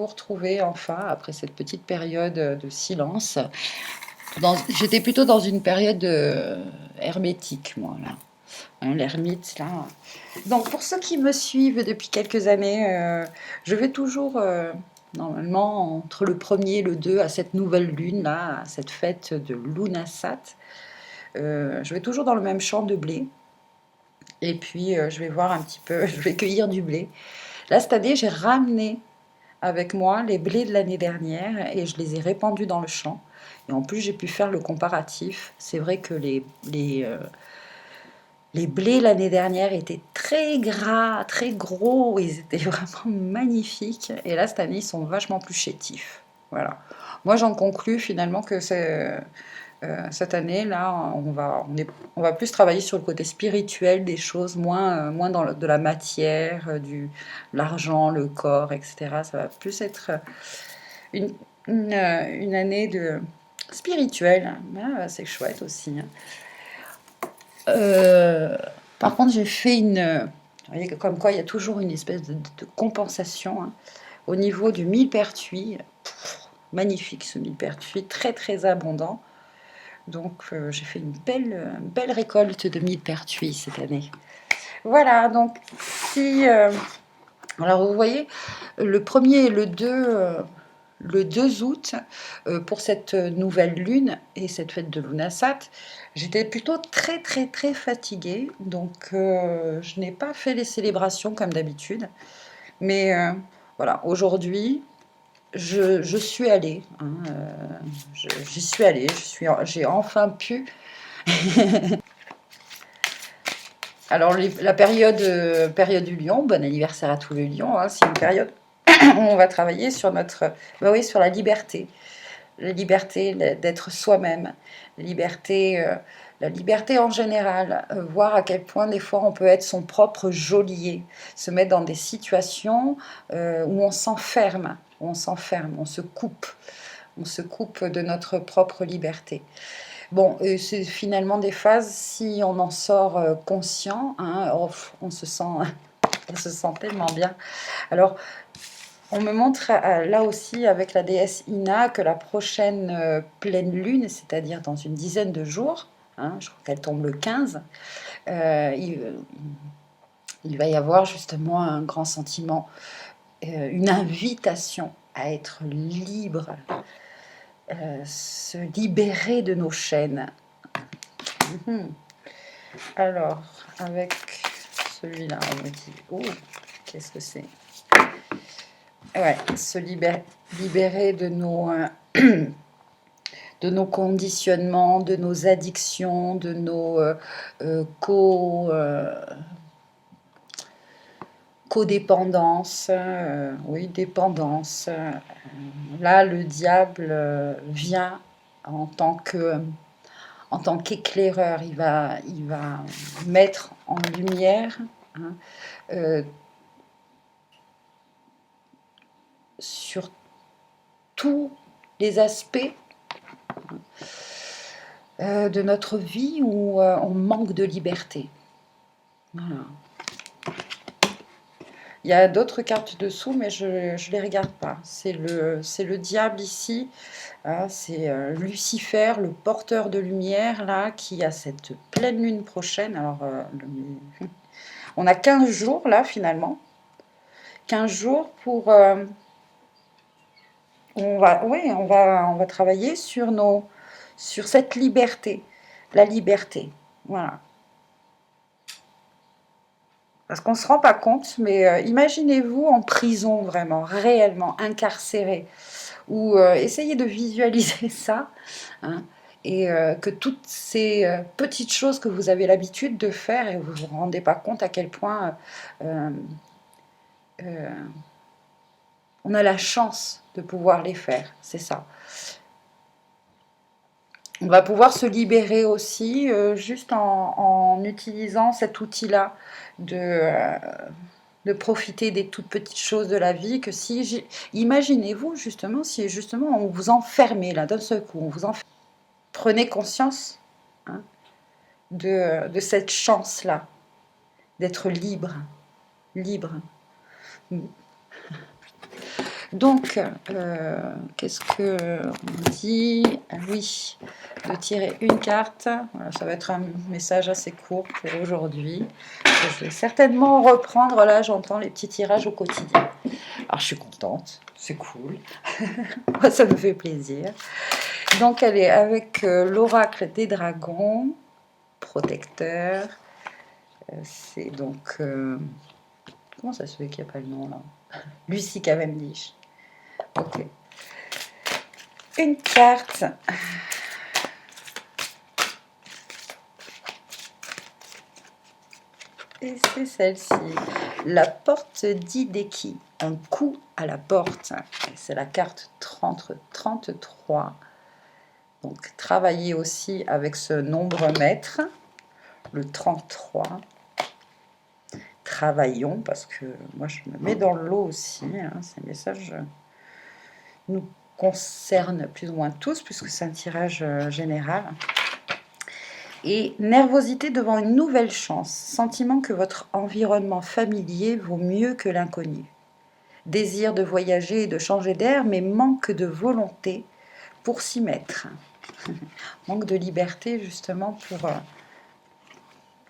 vous retrouver enfin après cette petite période de silence. J'étais plutôt dans une période hermétique, moi, là. Hein, l'ermite, là. Donc, pour ceux qui me suivent depuis quelques années, je vais toujours, normalement, entre le 1er et le 2, à cette nouvelle lune, là, à cette fête de Lunasat. Je vais toujours dans le même champ de blé. Et puis, je vais voir un petit peu, je vais cueillir du blé. Là, cette année, j'ai ramené avec moi les blés de l'année dernière et je les ai répandus dans le champ. Et en plus, j'ai pu faire le comparatif. C'est vrai que les blés l'année dernière étaient très gras, très gros. Ils étaient vraiment magnifiques. Et là, cette année, ils sont vachement plus chétifs. Voilà. Moi, j'en conclus finalement que cette année, là, on va plus travailler sur le côté spirituel des choses, moins dans de la matière, l'argent, le corps, etc. Ça va plus être une, une année spirituelle. Ah, c'est chouette aussi. Par contre, j'ai fait vous voyez, comme quoi il y a toujours une espèce de compensation, hein, au niveau du millepertuis. Magnifique ce millepertuis, très très abondant. Donc j'ai fait une belle récolte de millepertuis cette année. Voilà, donc si... alors vous voyez, le 1er et le 2 août, pour cette nouvelle lune et cette fête de Lunasat, j'étais plutôt très très très fatiguée. Donc je n'ai pas fait les célébrations comme d'habitude. Mais voilà, aujourd'hui, je suis allée. Hein, j'y suis allée. J'ai enfin pu. Alors, la période du lion, bon anniversaire à tous les lions, hein, c'est une période où on va travailler sur bah oui, sur la liberté d'être soi-même, la liberté en général, voir à quel point des fois on peut être son propre geôlier, se mettre dans des situations où on se coupe de notre propre liberté. Bon, c'est finalement des phases, si on en sort conscient, hein, on se sent, on se sent tellement bien. Alors, on me montre là aussi avec la déesse Ina que la prochaine pleine lune, c'est-à-dire dans une dizaine de jours, hein, je crois qu'elle tombe le 15, il va y avoir justement un grand sentiment, une invitation à être libre, se libérer de nos chaînes. Alors, avec celui-là, on me dit, oh, qu'est-ce que c'est? Ouais, libérer de nos conditionnements, de nos addictions, de nos codépendances, oui, dépendances. Là, le diable vient en tant qu'éclaireur, il va mettre en lumière, hein, sur tous les aspects de notre vie où on manque de liberté. Voilà. Il y a d'autres cartes dessous, mais je ne les regarde pas. C'est le diable ici. Hein, c'est Lucifer, le porteur de lumière, là, qui a cette pleine lune prochaine. Alors, on a 15 jours, là, finalement. 15 jours pour... on va travailler sur cette liberté. La liberté. Voilà. Parce qu'on ne se rend pas compte, mais imaginez-vous en prison vraiment, réellement, incarcéré. Ou essayez de visualiser ça, hein, et que toutes ces petites choses que vous avez l'habitude de faire, et vous ne vous rendez pas compte à quel point euh, on a la chance de pouvoir les faire, c'est ça. On va pouvoir se libérer aussi juste en utilisant cet outil-là de profiter des toutes petites choses de la vie. Imaginez-vous justement si justement on vous enfermait là d'un seul coup, on vous enferme. Prenez conscience, hein, de cette chance-là, d'être libre. Donc, qu'est-ce qu'on dit? Ah oui, de tirer une carte. Voilà, ça va être un message assez court pour aujourd'hui. Je vais certainement reprendre, là j'entends les petits tirages au quotidien. Alors je suis contente, c'est cool. Moi ça me fait plaisir. Donc elle est avec l'oracle des dragons, protecteur. C'est donc... comment ça se fait qu'il n'y a pas le nom là? Lucy Cavendish. Ok. Une carte. Et c'est celle-ci. La porte d'Hideki. Un coup à la porte. C'est la carte 33. Donc, travaillez aussi avec ce nombre maître. Le 33. Travaillons, parce que moi, je me mets dans le lot aussi. Hein. Ces messages nous concernent plus ou moins tous, puisque c'est un tirage général. Et nervosité devant une nouvelle chance, sentiment que votre environnement familier vaut mieux que l'inconnu. Désir de voyager et de changer d'air, mais manque de volonté pour s'y mettre. Manque de liberté justement pour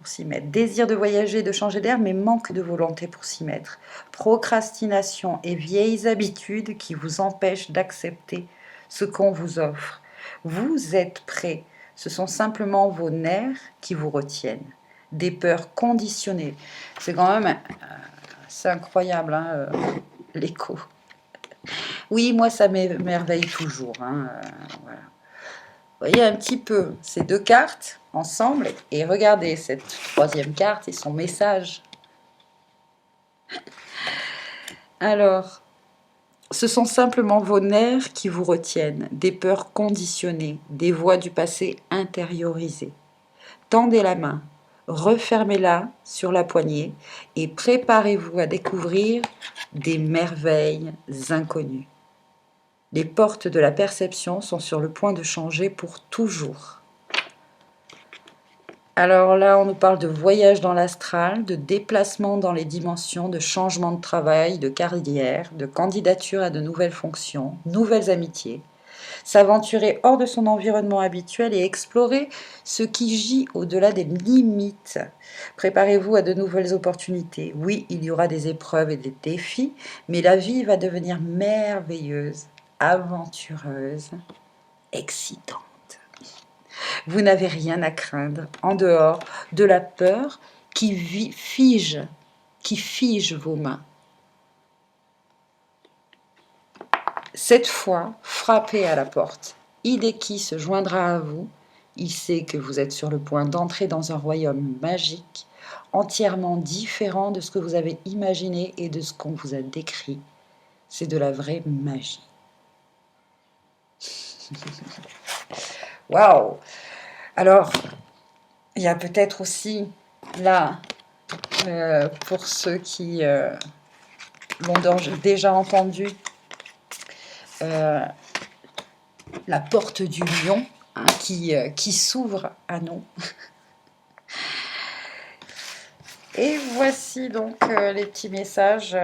s'y mettre. Désir de voyager et de changer d'air, mais manque de volonté pour s'y mettre. Procrastination et vieilles habitudes qui vous empêchent d'accepter ce qu'on vous offre. Vous êtes prêt. Ce sont simplement vos nerfs qui vous retiennent. Des peurs conditionnées. C'est quand même c'est incroyable, hein, l'écho. Oui, moi, ça m'émerveille toujours. Hein, voilà. Vous voyez un petit peu ces deux cartes ensemble et regardez cette troisième carte et son message. Alors, ce sont simplement vos nerfs qui vous retiennent, des peurs conditionnées, des voix du passé intériorisées. Tendez la main, refermez-la sur la poignée et préparez-vous à découvrir des merveilles inconnues. Les portes de la perception sont sur le point de changer pour toujours. Alors là, on nous parle de voyage dans l'astral, de déplacement dans les dimensions, de changement de travail, de carrière, de candidature à de nouvelles fonctions, nouvelles amitiés. S'aventurer hors de son environnement habituel et explorer ce qui gît au-delà des limites. Préparez-vous à de nouvelles opportunités. Oui, il y aura des épreuves et des défis, mais la vie va devenir merveilleuse, aventureuse, excitante. Vous n'avez rien à craindre en dehors de la peur qui fige vos mains. Cette fois, frappez à la porte. Hideki se joindra à vous. Il sait que vous êtes sur le point d'entrer dans un royaume magique, entièrement différent de ce que vous avez imaginé et de ce qu'on vous a décrit. C'est de la vraie magie. Waouh! Alors, il y a peut-être aussi là, pour ceux qui l'ont déjà entendu, la porte du lion, hein, qui s'ouvre à nous. Et voici donc les petits messages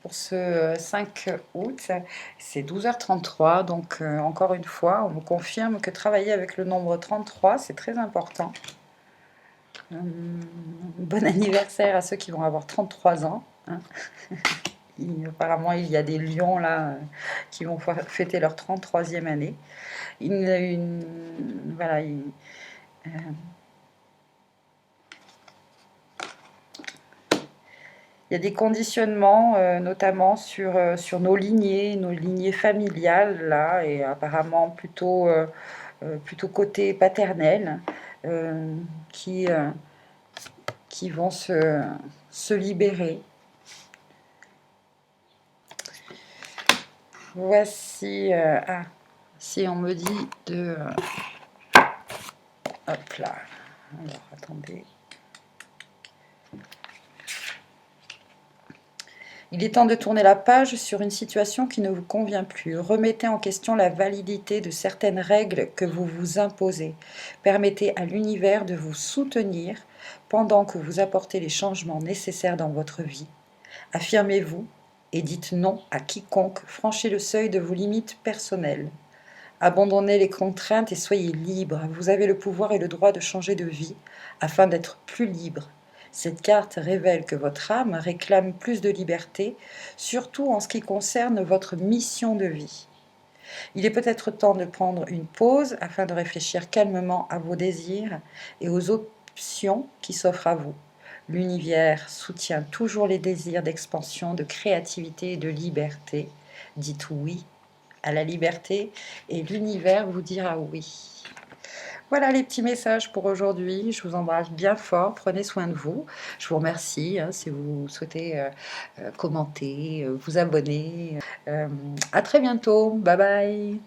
pour ce 5 août. C'est 12h33, donc encore une fois, on me confirme que travailler avec le nombre 33, c'est très important. Bon anniversaire à ceux qui vont avoir 33 ans. Hein. Apparemment, il y a des lions là qui vont fêter leur 33e année. Voilà, il y a des conditionnements, notamment sur nos lignées familiales là, et apparemment plutôt côté paternel, qui vont se libérer. Voici, si on me dit de... hop là, alors attendez. Il est temps de tourner la page sur une situation qui ne vous convient plus. Remettez en question la validité de certaines règles que vous vous imposez. Permettez à l'univers de vous soutenir pendant que vous apportez les changements nécessaires dans votre vie. Affirmez-vous et dites non à quiconque franchit le seuil de vos limites personnelles. Abandonnez les contraintes et soyez libre. Vous avez le pouvoir et le droit de changer de vie afin d'être plus libre. Cette carte révèle que votre âme réclame plus de liberté, surtout en ce qui concerne votre mission de vie. Il est peut-être temps de prendre une pause afin de réfléchir calmement à vos désirs et aux options qui s'offrent à vous. L'univers soutient toujours les désirs d'expansion, de créativité et de liberté. Dites oui à la liberté et l'univers vous dira oui. Voilà les petits messages pour aujourd'hui. Je vous embrasse bien fort. Prenez soin de vous. Je vous remercie si vous souhaitez commenter, vous abonner. À très bientôt. Bye bye.